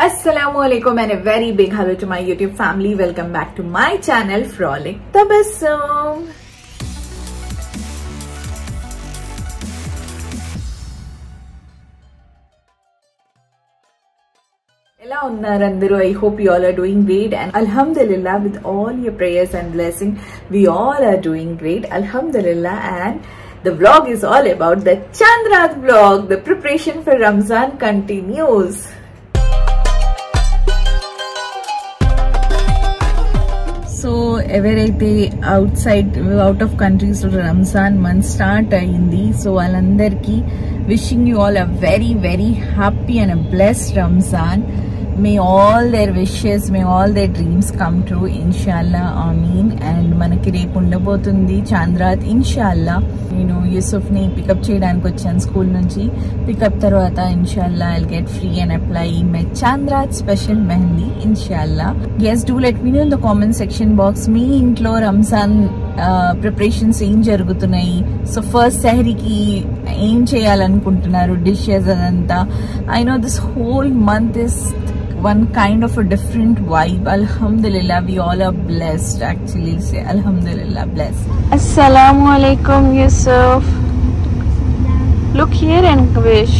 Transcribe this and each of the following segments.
Assalamualaikum and a very big hello to my YouTube family. Welcome back to my channel Frolic Tabassum. Ela unnaru andaru. I hope you all are doing great and alhamdulillah with all your prayers and blessing we all are doing great alhamdulillah. And the vlog is all about the Chandrath vlog. The preparation for Ramzan continues. So ఎవరైతే out of countries Ramzan month start అయింది. So వాళ్ళందరికీ wishing you all a very very happy and a blessed Ramzan. May all their wishes, may all their dreams come true inshallah, ameen. And మనకి రేపు ఉండబోతుంది చాంద్రాత్ ఇన్షాల్లా. నేను యూసుఫ్ ని pickup చేయడానికి వచ్చాను స్కూల్ నుంచి. పికప్ తర్వాత ఇన్షాల్లా I'll get free and apply my Chaand Raat special mehndi ఇన్షాల్లా. Yes, do let me know in the comment section box మీ ఇంట్లో రంజాన్ ప్రిపరేషన్స్ ఏం జరుగుతున్నాయి. సో ఫస్ట్ సెహరీకి ఏం చేయాలనుకుంటున్నారు, డిషెస్ అదంతా. I know this whole month is one kind of a different vibe. Alhamdulillah, we all are blessed. Actually, say alhamdulillah, blessed. Assalamu alaikum, Yusuf. Look here and wish.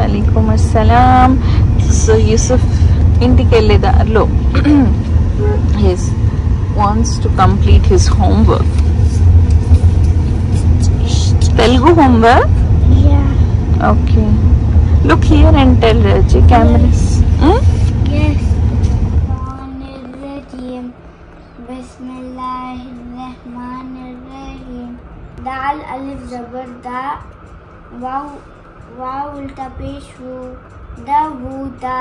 Alaikum assalam. So Yusuf indicate lo his wants to complete his homework. Telugu homework? Yeah. Okay. Look here and tell Raji. Camera. Yes. Yes. Bismillahirrahmanirrahim. Dal alif zabar da. Wow. Wow ulta pesh wu. Dawuda.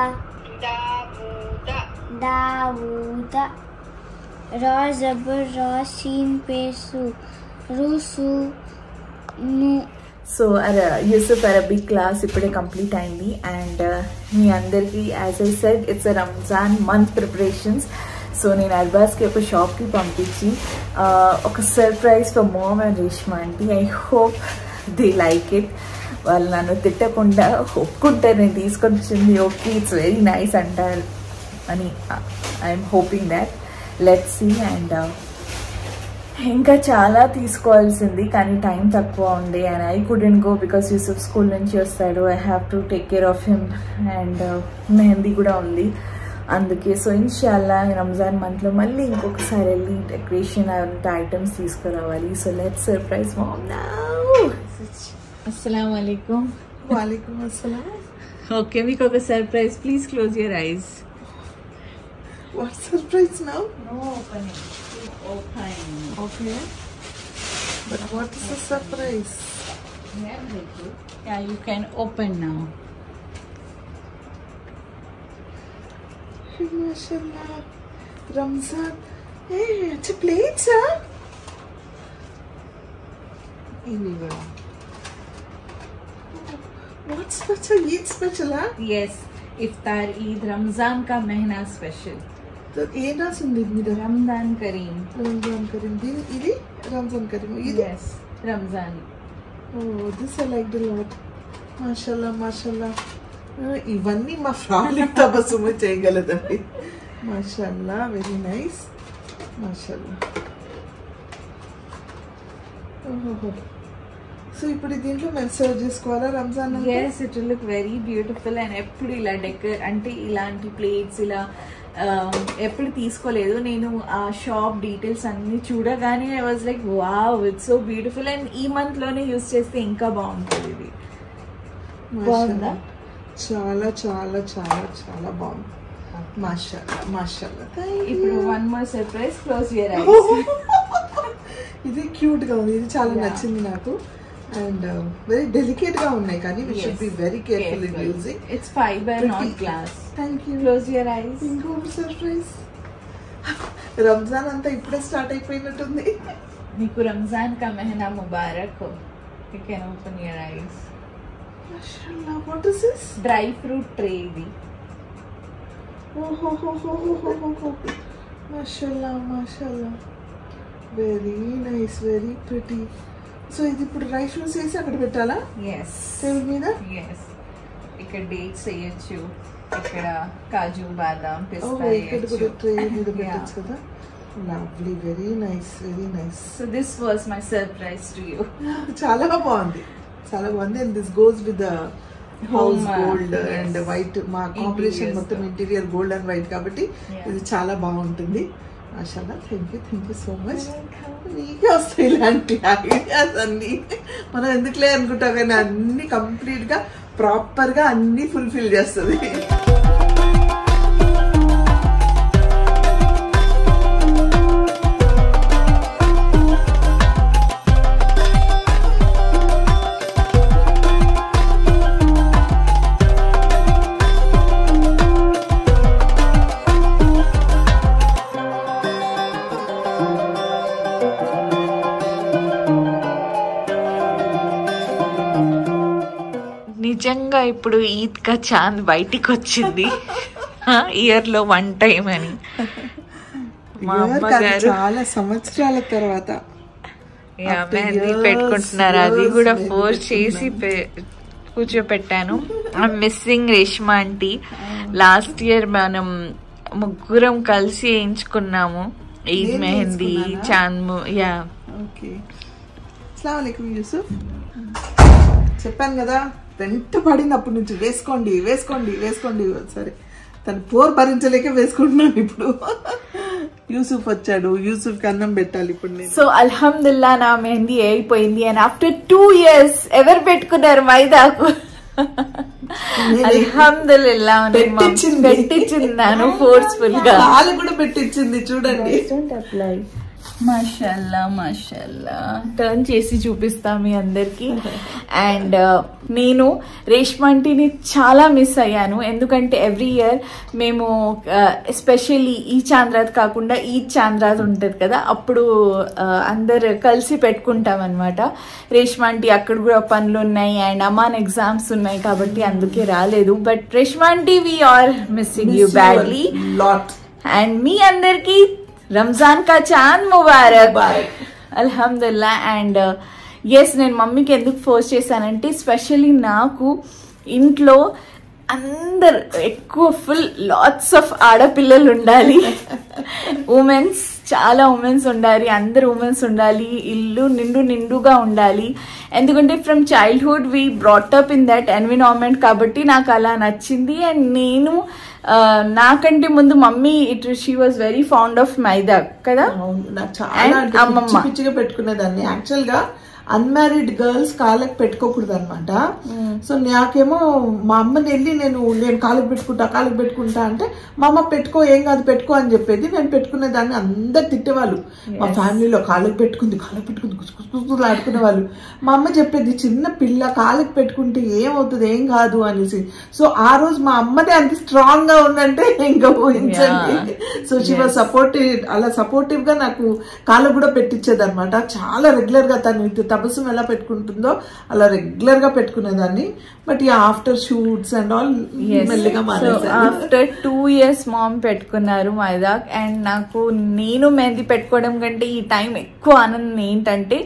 Dawuda. Dawuda. Ra zabar ra seen pesu. Rusu. Nu. So Yusuf Arabic class ఇప్పుడే complete అయింది. And మీ అందరికీ as I said it's Ramzan month preparations. So నేను అర్బాస్కి ఒక షాప్కి పంపించి ఒక surprise for mom and Reshma aunty. I hope they like it. వాళ్ళు నన్ను తిట్టకుండా ఒప్పుకుంటారు నేను తీసుకొని వచ్చింది. ఓకే, ఇట్స్ వెరీ నైస్ అంటారు అని I'm hoping that. Let's see. And ఇంకా చాలా తీసుకోవాల్సింది కానీ టైం తక్కువ ఉంది. And I couldn't go because Yusuf school నుంచి వస్తాడు. I have to take care of him. And mehndi కూడా ఉంది అందుకే. సో ఇన్షాల్లా రంజాన్ మంత్లో మళ్ళీ ఇంకొకసారి వెళ్ళి డెకరేషన్ అంత ఐటమ్స్ తీసుకురావాలి. So let's surprise mom now. అస్సలాము అలైకుం. వాలేకుమ్ అస్సలాం. ఓకే, మీకు ఒక surprise. Please close your eyes. What surprise now? No opening. Open. Okay. But what is the surprise? Yeah, you can open now. Hey, mashallah. Ramzan. Hey, it's a plate, sir. Here we go. What's special? Eid special, huh? Yes, Iftar Eid Ramzan ka mahina special. ఏ రాసింది మీద? రంజాన్ కరీం. రంజాన్ కరీం. ఇది రంజాన్ కరీం. ఇది yes Ramzan. Oh this I like the lot. మాషాల్లా మాషాల్లా. ఇవన్నీ మా ఫ్రాలిక్ తబస్సుము చేయగలదండి. మాషాల్లా, వెరీ నైస్. మాషాల్లా. ఓహో. సో ఇప్పుడు దీంట్లో మేము సర్వ్ చేసుకోవాలా Ramzan? yes, it will look very beautiful. and ఎప్పుడు ఇలా అంటే ఇలాంటి ప్లేట్స్ ఇలా ఎప్పుడు తీసుకోలేదు నేను. ఆ షాప్ డీటెయిల్స్ అన్ని చూడగానే I was like wow, it's so beautiful. And ఈ మంత్ లోనే యూజ్ చేస్తే ఇంకా బాగుంటుంది. ఇది బాగుందా? చాలా చాలా చాలా చాలా బాగుంది. మాషాల్లా మాషాల్లా. ఇప్పుడు one more surprise. Close your ice. ఇది క్యూట్ గా ఉంది. ఇది చాలా నచ్చింది నాకు. అండ్ వెరీ డెలికేట్ గా ఉన్నాయి కానీ we should be very careful in using. It's fiber, not glass. Thank you. Close your eyes. ఇంకో సర్ప్రైజ్. రంజాన్ అంతా ఇప్పుడే స్టార్ట్ అయిపోయినట్టుంది. మీకు రంజాన్ కా మహీనా ముబారక్ హో. You can open your eyes. మాషాల్లా. What is this? Dry fruit tray ఇది. ఓహో. మాషాల్లా మాషాల్లా. Very nice, very pretty. So ఇది ఇప్పుడు డ్రై ఫ్రూట్స్ వేసి అక్కడ పెట్టాలా? yes టేబుల్ మీద? yes. ఇక్కడ డేట్స్ వేయచ్చు, ఇక్కడ కాజు బాదాం పిస్తా ఇక్కడ కూడా ట్రే మీద పెట్టొచ్చు కదా. Lovely, very nice, very nice. So this was my surprise to you. చాలా బాగుంది, చాలా బాగుంది. And this goes with the house gold and white. మా కాంబినేషన్ మొత్తం ఇంటీరియర్ గోల్డ్ అండ్ వైట్ కాబట్టి ఇది చాలా బాగుంటుంది. మాషాల్లా, థ్యాంక్ యూ సో మచ్. నీకే వస్తాయి ఇలాంటి ఐడియాస్ అన్ని. మనం ఎందుకులే అనుకుంటాం కానీ అన్ని కంప్లీట్ గా ప్రాపర్ గా అన్ని ఫుల్ఫిల్ చేస్తుంది. నిజంగా ఇప్పుడు ఈద్ కా చాంద్ బయటికి వచ్చింది, ఇయర్ లో 1 time అని. మా అమ్మగారు చాలా సంవత్సరాల తర్వాత మెహందీ పెట్టుకుంటున్నారు, అది కూడా ఫోర్స్ చేసి కూర్చోపెట్టాను. I'm missing Reshma aunty. Last year మనం ముగ్గురం కలిసి వేయించుకున్నాము ఈద్ మెహందీ చాంద్. Yeah, okay. అస్సలాము అలైకుం యూసుఫ్. చెప్పాను కదా, వెంట పడింది అప్పటి నుంచి వేసుకోండి వేసుకోండి వేసుకోండి. సరే, తను పోర్ భరించలేక వేసుకుంటున్నాను ఇప్పుడు. యూసుఫ్ వచ్చాడు, యూసుఫ్ కి అన్నం పెట్టాలి ఇప్పుడు నేను. సో అల్హమ్దుల్లా నా మెహందీ అయిపోయింది. అండ్ ఆఫ్టర్ 2 years ఎవరు పెట్టుకున్నారు మైదాకు? అల్హమ్దుల్లా పెట్టించిందాను ఫోర్స్ఫుల్ గా. వాళ్ళు కూడా పెట్టించింది చూడండి. మాషాల్లా మాషాల్లా. టర్న్ చేసి చూపిస్తా మీ అందరికి. అండ్ నేను రేష్మా ఆంటీని చాలా మిస్ అయ్యాను, ఎందుకంటే ఎవ్రీ ఇయర్ మేము ఎస్పెషల్లీ ఈ చాంద్రాత్ కాకుండా ఈ చాంద్రాత్ ఉంటుంది కదా, అప్పుడు అందరు కలిసి పెట్టుకుంటాం అనమాట. రేష్మా ఆంటీ అక్కడ కూడా పనులు ఉన్నాయి అండ్ అమాన్ ఎగ్జామ్స్ ఉన్నాయి కాబట్టి అందుకే రాలేదు. But Reshma aunty, we are missing you badly. And మీ అందరికి రంజాన్ కా చాంద్ ముబారక్. అల్హమ్దుల్లా. అండ్ ఎస్, నేను మమ్మీకి ఎందుకు ఫోర్స్ చేశానంటే స్పెషల్లీ నాకు ఇంట్లో అందరు ఎక్కువ ఫుల్ లాట్స్ ఆఫ్ ఆడపిల్లలు ఉండాలి, ఉమెన్స్, చాలా ఉమెన్స్ ఉండాలి, అందరు ఉమెన్స్ ఉండాలి, ఇల్లు నిండుగా ఉండాలి. ఎందుకంటే from childhood we brought up in that environment కాబట్టి నాకు అలా నచ్చింది. అండ్ నేను నాకంటే ముందు mummy she was very fond of మైదా కదా, అమ్మమ్మ పిచ్చిగా పెట్టుకునేదాన్ని. యాక్చువల్ గా అన్మ్యారీడ్ గర్ల్స్ కాళ్ళకి పెట్టుకోకూడదు అనమాట. సో నాకేమో మా అమ్మని వెళ్ళి నేను కాళ్ళకి పెట్టుకుంటా అంటే మా అమ్మ పెట్టుకో, ఏం కాదు పెట్టుకో అని చెప్పేది. నేను పెట్టుకునేదాన్ని, అందరు తిట్టేవాళ్ళు మా ఫ్యామిలీలో. కాళ్ళకి పెట్టుకుంది గుసగుసలు ఆడుకునే వాళ్ళు. మా అమ్మ చెప్పేది, చిన్న పిల్ల కాళ్ళకి పెట్టుకుంటే ఏమవుతుంది, ఏం కాదు అనేసి. సో ఆ రోజు మా అమ్మదే అంత స్ట్రాంగ్ గా ఉందంటే ఇంకా ఊహించండి. So she was supportive. అలా సపోర్టివ్ గా నాకు కాళ్ళకు కూడా పెట్టించేది అనమాట. చాలా రెగ్యులర్ గా తను తబస్సుం ఎలా పెట్టుకుంటుందో అలా రెగ్యులర్ గా పెట్టుకునేదాన్ని. But after shoots and all మెల్లిగా మారేసాను. ఆఫ్టర్ 2 years మామ్ పెట్టుకున్నారు మైదాక్. అండ్ నాకు నేను మెహందీ పెట్టుకోవడం కంటే ఈ టైం ఎక్కువ ఆనందం ఏంటంటే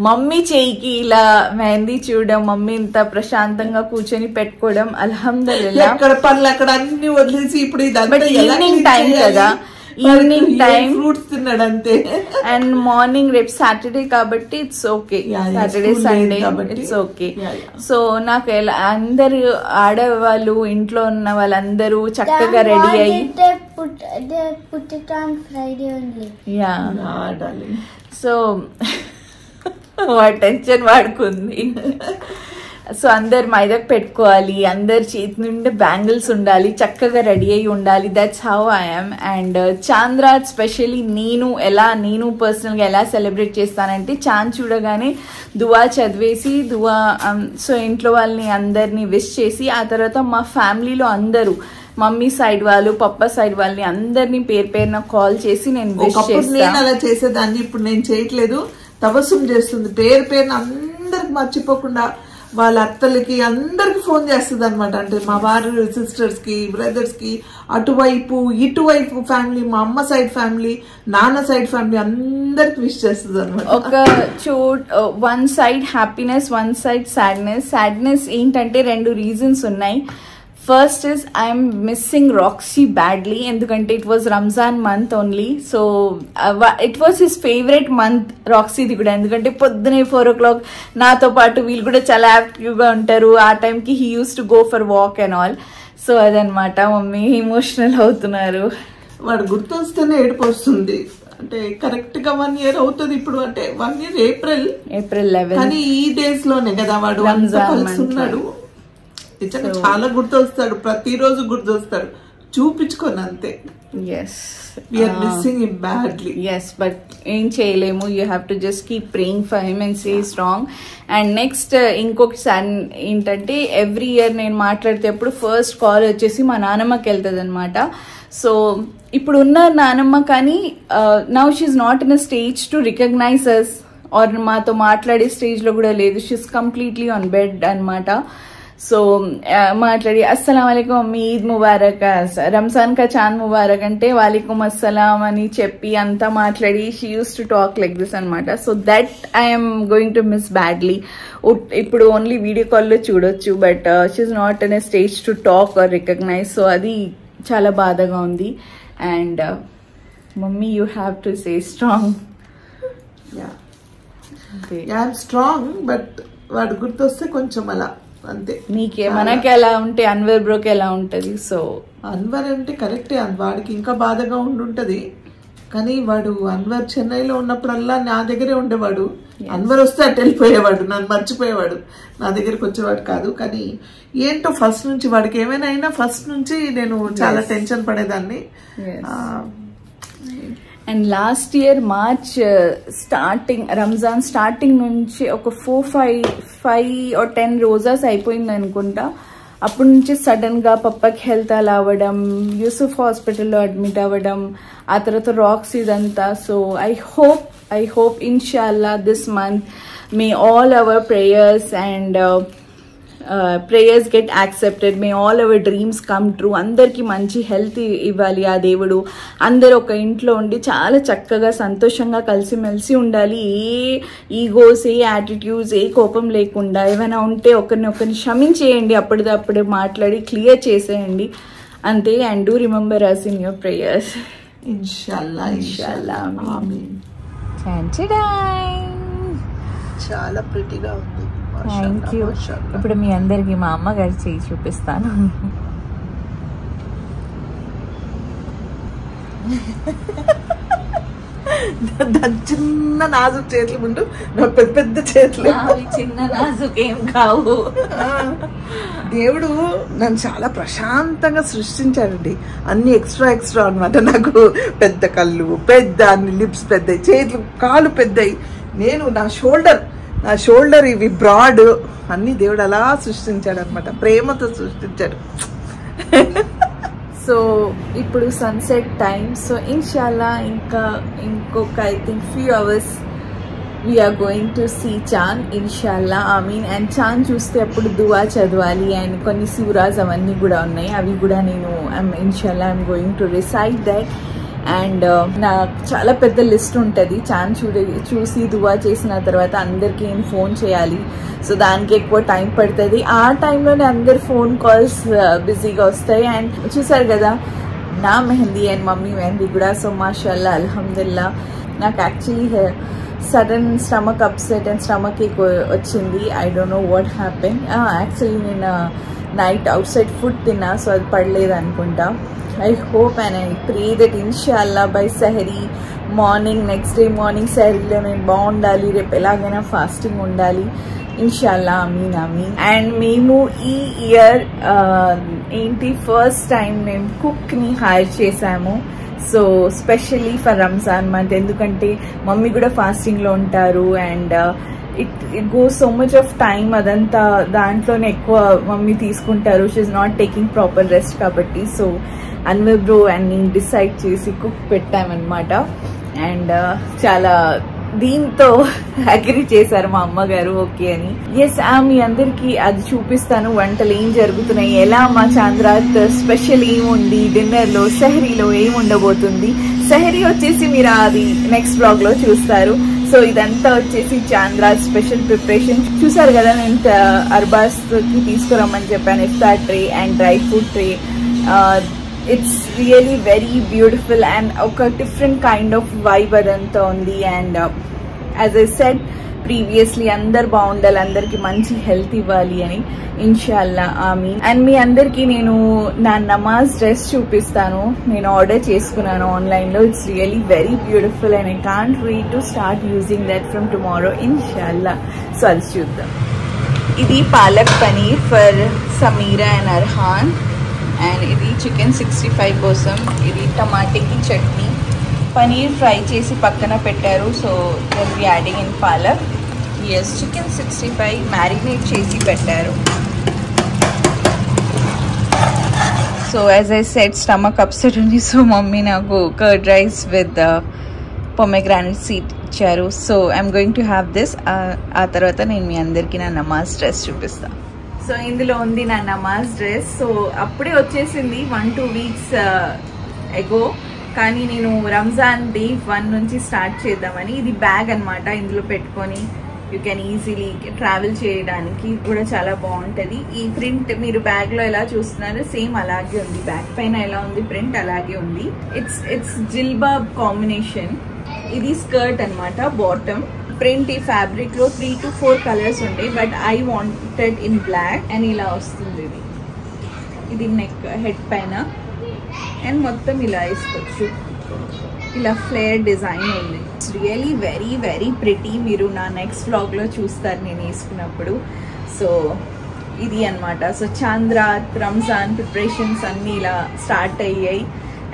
మమ్మీ చేయికి ఇలా మెహందీ చూడడం, మమ్మీ ఇంత ప్రశాంతంగా కూర్చొని పెట్టుకోవడం. అల్హమ్దులిల్లా. అక్కడ పనులు అక్కడ అన్ని వదిలేసి ఇప్పుడు ఈవినింగ్ టైం కదా, ఈవినింగ్ టైం ఫ్రూట్స్ తిన్నాడు అంతే. అండ్ మార్నింగ్ రేపు సాటర్డే కాబట్టి it's okay, Saturday Sunday it's okay. So నాకు ఎలా అందరు ఆడవాళ్ళు ఇంట్లో ఉన్న వాళ్ళందరూ చక్కగా రెడీ అయ్యి, యా సో టెన్షన్ వాడుకుంది. సో అందరు మైదాకు పెట్టుకోవాలి, అందరి చేతి నుండి బ్యాంగిల్స్ ఉండాలి, చక్కగా రెడీ అయ్యి ఉండాలి. That's how I'm. అండ్ చాంద్రాత్ స్పెషల్లీ నేను పర్సనల్గా ఎలా సెలబ్రేట్ చేస్తానంటే చాంద్ చూడగానే దువా చదివేసి సో ఇంట్లో వాళ్ళని అందరినీ విష్ చేసి ఆ తర్వాత మా ఫ్యామిలీలో అందరూ మమ్మీ సైడ్ వాళ్ళు, పప్పా సైడ్ వాళ్ళని అందరినీ పేరున కాల్ చేసి నేను విష్ చేస్తాను. అలా చేసేదాన్ని, ఇప్పుడు నేను చేయట్లేదు. తబస్సుం చేస్తుంది పేరున అందరికి మర్చిపోకుండా వాళ్ళ అత్తలకి అందరికి ఫోన్ చేస్తుంది అనమాట. అంటే మా వారి సిస్టర్స్ కి, బ్రదర్స్ కి, అటువైపు ఇటువైపు ఫ్యామిలీ, మా అమ్మ సైడ్ ఫ్యామిలీ, నాన్న సైడ్ ఫ్యామిలీ అందరికి విష్ చేస్తుంది అనమాట. ఒక one side happiness, one side sadness. Sadness ఏంటంటే 2 reasons ఉన్నాయి. First is I'm missing Roxy badly, ఎందుకంటే it was Ramzan month only. So it was his favourite month రాక్సీది కూడా, ఎందుకంటే పొద్దునే 4 o'clock నాతో పాటు వీళ్ళు కూడా చాలా యాక్టివ్గా ఉంటారు. ఆ టైంకి he use to go for walk and all. So అదనమాట, మమ్మీ ఎమోషనల్ అవుతున్నారు. వాడు గుర్తొస్తేనే ఏడుపు వస్తుంది. అంటే కరెక్ట్ గా 1 year అవుతుంది ఇప్పుడు. అంటే 1 year April 11. కానీ ఈ డేస్ లోనే కదా వాడు కలుస్తున్నాడు. నిజంగా చాలా గుర్తొస్తాడు, ప్రతిరోజు గుర్తొస్తాడు, చూపించుకొని అంతే. Yes, we are missing him badly. Yes, but ఏం చేయలేము. You have to just keep praying for him and stay strong. And next ఇంకొక ఏంటంటే ఎవ్రీ ఇయర్ నేను మాట్లాడితేప్పుడు ఫస్ట్ కాల్ వచ్చేసి మా నానమ్మకి వెళ్తుంది అనమాట. సో ఇప్పుడు ఉన్న నానమ్మ కానీ now she's not in a stage to recognise us or మాతో మాట్లాడే స్టేజ్లో కూడా లేదు. షీఈ్ కంప్లీట్లీ ఆన్ బెడ్ అనమాట. సో మాట్లాడి అస్సలం వాలేకుమ్ మమ్మీ, ఈద్ ముబారక్, రంజాన్ కా చాంద్ ముబారక్ అంటే వాలేకుమ్ అస్సలాం అని చెప్పి అంతా మాట్లాడి she used to talk like this అనమాట. So that I'm going to miss badly. ఇప్పుడు ఓన్లీ వీడియో కాల్లో చూడొచ్చు, but she's not in a stage to talk or recognise. సో అది చాలా బాధగా ఉంది. And mummy you have to say strong. I'm strong, but వాడు గుర్తొస్తే కొంచెం అలా అంతే. నీకే మనకి ఎలా ఉంటే అన్వర్ బ్రోకి ఎలా ఉంటది. సో అన్వర్ అంటే కరెక్టే, వాడికి ఇంకా బాధగా ఉండుంటది. కానీ వాడు అన్వర్ చెన్నైలో ఉన్నప్పుడల్లా నా దగ్గరే ఉండేవాడు. అన్వర్ వస్తే అటు వెళ్ళిపోయేవాడు, నన్ను మర్చిపోయేవాడు, నా దగ్గరికి వచ్చేవాడు కాదు. కానీ ఏంటో ఫస్ట్ నుంచి వాడికి ఏమైనా అయినా ఫస్ట్ నుంచి నేను చాలా టెన్షన్ పడేదాన్ని. And last year March starting, Ramzan starting నుంచి ఒక 4-5 or 10 రోజాస్ అయిపోయింది అనుకుంటా. అప్పటి నుంచి సడన్ గా పప్పకి హెల్త్ అలా అవ్వడం, యూసుఫ్ హాస్పిటల్లో అడ్మిట్ అవ్వడం, ఆ తర్వాత రాక్స్ ఇదంతా. సో ఐ హోప్ ఇన్షాల్లా this month may all our prayers and prayers get accepted, may all our dreams come true. అందరికీ మంచి హెల్త్ ఇవ్వాలి ఆ దేవుడు. అందరు ఒక ఇంట్లో ఉండి చాలా చక్కగా సంతోషంగా కలిసిమెలిసి ఉండాలి. ఏ ఈగోస్, ఏ యాటిట్యూడ్స్, ఏ కోపం లేకుండా ఏమైనా ఉంటే ఒకరిని క్షమించేయండి, అప్పటిదప్పుడే మాట్లాడి క్లియర్ చేసేయండి అంతే. And do remember us in your prayers. ఇన్షాల్లా ఇన్షాల్లా ఆమీన్. చాలా ప్రిటీగా ఉంది. Thank you. ఇప్పుడు మీ అందరికి మా అమ్మగారి చేయి చూపిస్తాను. చిన్న నాజుకు చేతులు ముందు పెద్ద పెద్ద చేతులు, చిన్న నాజుకు ఏం కావు. దేవుడు నన్ను చాలా ప్రశాంతంగా సృష్టించాడండి. అన్ని ఎక్స్ట్రా అనమాట. నాకు పెద్ద కళ్ళు, పెద్ద అన్ని లిప్స్ పెద్దవి, చేతులు కాలు పెద్దవి. నేను నా షోల్డర్ ఇవి బ్రాడ్, అన్ని దేవుడు అలా సృష్టించాడు అనమాట, ప్రేమతో సృష్టించాడు. సో ఇప్పుడు సన్సెట్ టైం. సో ఇన్షాల్లా ఇంకొక I think few hours we're going to see చాంద్ ఇన్షాల్లా ఆమీన్. అండ్ చాంద్ చూస్తే అప్పుడు దువా చదవాలి అండ్ కొన్ని సూరాస్ అవన్నీ కూడా ఉన్నాయి, అవి కూడా నేను ఇన్షాల్లా I'm going to recite that. And నాకు చాలా పెద్ద లిస్ట్ ఉంటుంది. చాంద్ చూసి దువా చేసిన తర్వాత అందరికీ నేను ఫోన్ చేయాలి. సో దానికి ఎక్కువ టైం పడుతుంది. ఆ టైంలోనే అందరు ఫోన్ కాల్స్ బిజీగా వస్తాయి. అండ్ చూసారు కదా నా మెహందీ అండ్ మమ్మీ మెహందీ కూడా. సో మాషాల్లా అల్హమ్దుల్లా. నాకు actually sudden stomach upset and stomach ache వచ్చింది. I don't know what happen. Actually నేను నైట్ అవుట్ సైడ్ ఫుడ్ తిన్నా, సో అది పడలేదు అనుకుంటా. I hope and I pray that inshallah by Sahri morning, next day morning Sahriలో నేను బాగుండాలి, రేపు ఎలాగైనా ఫాస్టింగ్ ఉండాలి ఇన్షాల్లా. ఆమీన్ ఆమీన్. అండ్ మేము ఈ ఇయర్ ఏంటి ఫస్ట్ టైం మేము కుక్ని హైర్ చేసాము. So specially for Ramzan month, ఎందుకంటే మమ్మీ కూడా ఫాస్టింగ్లో ఉంటారు and it goes so much of time. అదంతా దాంట్లోనే ఎక్కువ మమ్మీ తీసుకుంటారు. She's not taking proper rest కాబట్టి. సో అన్వర్ బ్రో అండ్ నేను డిసైడ్ చేసి కుక్ పెట్టామన్నమాట. అండ్ చాలా దీంతో అగ్రి చేశారు మా అమ్మగారు ఓకే అని. ఎస్ మీ అందరికి అది చూపిస్తాను, వంటలు ఏం జరుగుతున్నాయి, ఎలా మా చాంద్రాత్ స్పెషల్ ఏముంది, డిన్నర్ లో సెహరీలో ఏం ఉండబోతుంది. సెహరీ వచ్చేసి మీరు అది నెక్స్ట్ బ్లాగ్ లో చూస్తారు. సో ఇదంతా వచ్చేసి చాంద్రాజ్ స్పెషల్ ప్రిపరేషన్. చూసారు కదా, నేను అర్బాస్కి తీసుకురమ్మని చెప్పాను iftar tray and dry fruit tray. It's really very beautiful and ఒక డిఫరెంట్ కైండ్ ఆఫ్ వైబ్ అదంతా ఉంది. And as I said previously అందరు బాగుండాలి, అందరికి మంచి హెల్త్ ఇవ్వాలి అని ఇన్షాల్లా ఆమీన్. అండ్ మీ అందరికి నేను నా నమాజ్ డ్రెస్ చూపిస్తాను. నేను ఆర్డర్ చేసుకున్నాను ఆన్లైన్లో. It's really very beautiful and I can't wait to start using that from tomorrow ఇన్షాల్లా. సో అది చూద్దాం. ఇది palak paneer for Sameera and Arhaan. And ఇది చికెన్ 65 కోసం. ఇది టమాటాకి చట్నీ, పనీర్ ఫ్రై చేసి పక్కన పెట్టారు. So will be adding in palak. Yes, chicken 65 marinate చేసి పెట్టారు. So as I said stomach upset ఉంది. సో మమ్మీ నాకు curd rice with pomegranate seed ఇచ్చారు. So I'm going to have this. ఆ తర్వాత నేను మీ అందరికీ నా నమాజ్ డ్రెస్ చూపిస్తాను. సో ఇందులో ఉంది నా నమాజ్ డ్రెస్. సో అప్పుడే వచ్చేసింది 1-2 వీక్స్ ఎగో. కానీ నేను రంజాన్ డే 1 నుంచి స్టార్ట్ చేద్దామని. ఇది బ్యాగ్ అనమాట, ఇందులో పెట్టుకొని యూ కెన్ ఈజీలీ ట్రావెల్ చేయడానికి కూడా చాలా బాగుంటుంది. ఈ ప్రింట్ మీరు బ్యాగ్లో ఎలా చూస్తున్నారు సేమ్ అలాగే ఉంది. బ్యాగ్ పైన ఎలా ఉంది ప్రింట్ అలాగే ఉంది. It's jilbab combination. ఇది స్కర్ట్ అనమాట, బాటమ్ ప్రింట్. ఈ ఫ్యాబ్రిక్ లో 3 to 4 కలర్స్ ఉంటాయి, but I wanted in black. And ఇలా వస్తుంది. ఇది నెక్ హెడ్ పైన అండ్ మొత్తం ఇలా వేసుకోవచ్చు. ఇలా ఫ్లేర్ డిజైన్ ఉంది. It's really very very pretty. మీరు నా నెక్స్ట్ వ్లాగ్లో చూస్తారు నేను వేసుకున్నప్పుడు. సో ఇది అనమాట. సో చాంద్రాత్ రంజాన్ ప్రిపరేషన్స్ అన్నీ ఇలా స్టార్ట్ అయ్యాయి.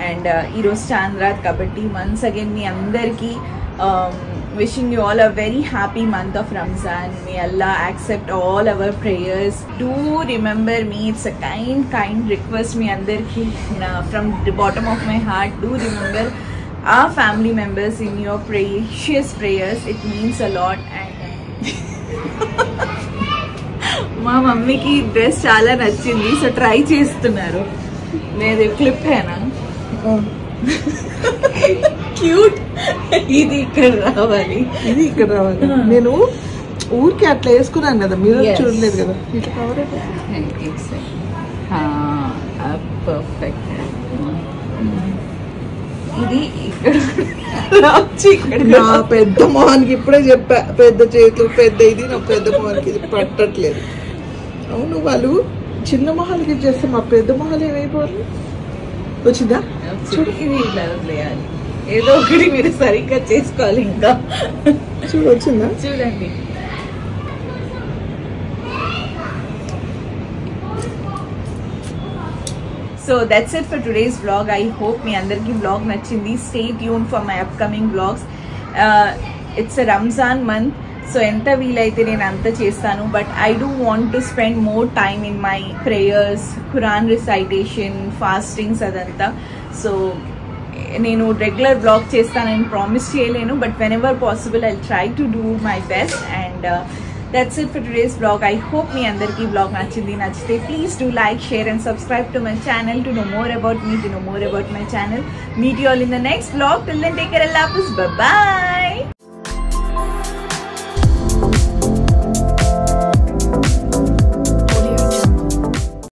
అండ్ ఈరోజు చాంద్రాత్ కాబట్టి వన్స్ అగైన్ మీ అందరికీ wishing you all a very happy month of Ramzan. May Allah accept all our prayers. Do remember me. It's a kind request me andarki from the bottom of my heart. Do remember our family members in your precious prayers. It means a lot. And మా మమ్మీకి dress చాలా నచ్చింది. So try చేస్తున్నారు. నేను clip హేనా cute. ఇది ఇక్కడ రావాలి, ఇది ఇక్కడ రావాలి. నేను ఊరికి అట్లా వేసుకున్నాను కదా, మీరు చూడలేదు కదా. ఇట్లా కవర్ పర్ఫెక్ట్. ఇది ఇక్కడ నా పెద్ద మొహానికి ఇప్పుడే చెప్పా, పెద్ద చేతులు పెద్ద ఇది నా పెద్ద మొహానికి ఇది పట్టట్లేదు. అవును, వాళ్ళు చిన్న మొహాలకి చేస్తే మా పెద్ద మొహాలు ఏమైపోవాలి. వచ్చిందా? ఇది ఇట్లా వదిలేయాలి. ఏదో ఒకటి మీరు సరిగ్గా చేసుకోవాలి. ఇంకా వచ్చిందా? చూడండి. So that's it for today's vlog. I hope మీ అందరికీ వ్లాగ్ నచ్చింది. Stay tune for my upcoming vlogs. It's a Ramzan month. So ఎంత వీలైతే నేను అంత చేస్తాను. But I do want to spend more time in my prayers, Quran recitation, fastings అదంతా. So నేను రెగ్యులర్ బ్లాగ్ చేస్తానని ప్రామిస్ చేయలేను, but whenever possible I try to do my best. And that's it for today's blog. I hope మీ అందరికీ blog నచ్చింది. నచ్చితే please do like, share and subscribe to my channel to know more about me, to know more about my channel. Meet you all in the next blog. Till then take care. అల్లాహ్ హాఫిజ్. Bye by.